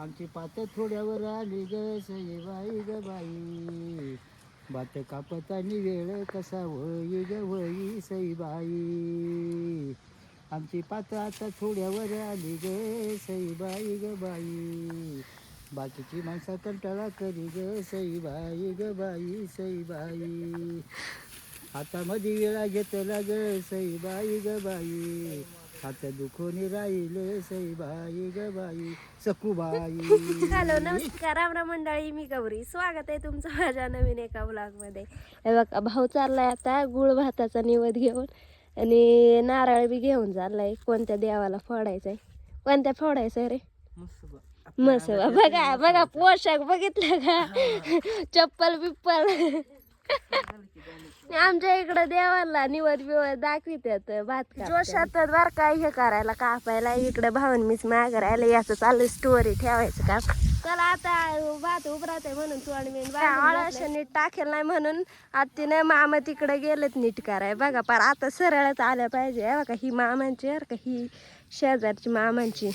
आमची पात थोड्यावर आली ग सईबाई ग बाई, बात कापतानी वेळ कसा वई ग वई सईबाई. आमची पात आता थोड्यावर आली ग सईबाई ग बाई, बाकीची माणसं कंटाळा करी ग सईबाई ग बाई सईबाई. आता मध्ये वेळा घेतला ग सईबाई ग बाई, हात दुखून राहिले सईबाई ग बाई सखूबाई. हॅलो नमस्कार रामराम मंडळी, मी गौरी. स्वागत आहे तुमचं माझ्या नवीन एका व्लॉगमध्ये. हे बघा भाऊ चाललाय आता गुळ भाताचा निवद घेऊन आणि नारळ बी घेऊन चाललाय. कोणत्या देवाला फोडायचंय, कोणत्या फोडायचंय रे? मसवा. बघा बघा पोशाख बघितलं का, चप्पल बिप्पल. आमच्या इकडं देवाला निवद बिवद दाखवितात भात जोशात बर काय हे करायला कापायला. इकडे भाऊन मीच मागरायला याचं चालू स्टोरी ठेवायचं का. चला आता भात उभरात म्हणून तोंड आळस नीट टाकेल नाही म्हणून आत्तीने मामा तिकडे गेलेत नीट कराय. बघा पार आता सरळच आल्या पाहिजे. बघा ही मामांची बरं का, ही शेजारची मामांची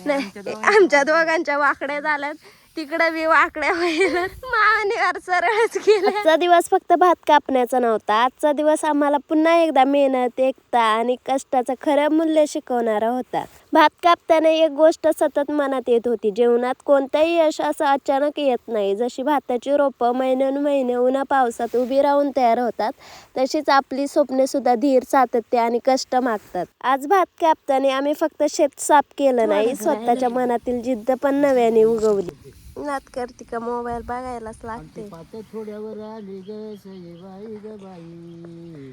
नाही, आमच्या दोघांच्या वाकड्या झाल्यात. तिकडे बी वाकड्या होईल. मामाने सरळच केलं. आजचा दिवस फक्त भात कापण्याचा नव्हता. आजचा दिवस आम्हाला पुन्हा एकदा मेहनत, एकता आणि कष्टाचं खरं मूल्य शिकवणारा होता. भात कापताना एक गोष्ट सतत मनात येत होती, जीवनात कोणतंही यश असं अचानक येत नाही. जशी भाताची रोपं महिन्यानुमहिने उन्हा पावसात उभी राहून तयार होतात, तशीच आपली स्वप्ने सुद्धा धीर, सातत्य आणि कष्ट मागतात. आज भात कापताना आम्ही फक्त शेत साफ केलं नाही, स्वतःच्या मनातील जिद्द पण नव्याने उगवली. नात करते का मोबाईल बघायलाच लागते. पात थोड्यावर आली ग सईबाई ग बाई,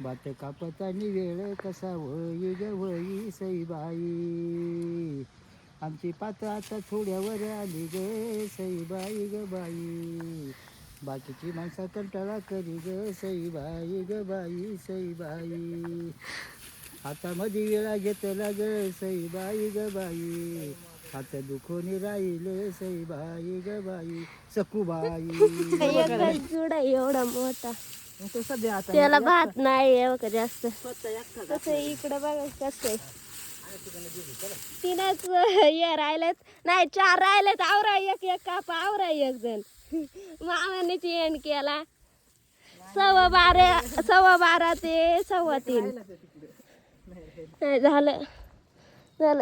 बात कापतानी वेळ कसा वई ग वई सईबाई. आमची पात आता थोड्यावर आली ग सईबाई ग बाई, बाकीची माणसं कंटाळा करी ग सईबाई ग बाई सईबाई. आता मध्ये वेळा घेतला ग सईबाई ग बाई, हात दुखून राहिले सईबाई ग बाई सखूबाई. जुडा एवढा मोठा त्याला भात नाही जास्त. कसं इकडे बघा कसं आहे, तीनच हे राहिलेत, नाही 4 राहिलेत. आवरा एक एक कापा, आवरा एक जण. मामाने एंड केला 12:15 ते 3:15 झालं.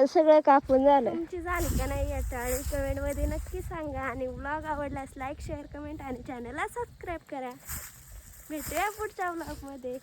सगळं कापून झालं. तुमची झाली का नाही याच्या आणि कमेंट मध्ये नक्की सांगा. आणि व्लॉग आवडल्यास लाईक, शेअर, कमेंट आणि चॅनलला सबस्क्राईब करा. भेटूया पुढच्या व्लॉग मध्ये.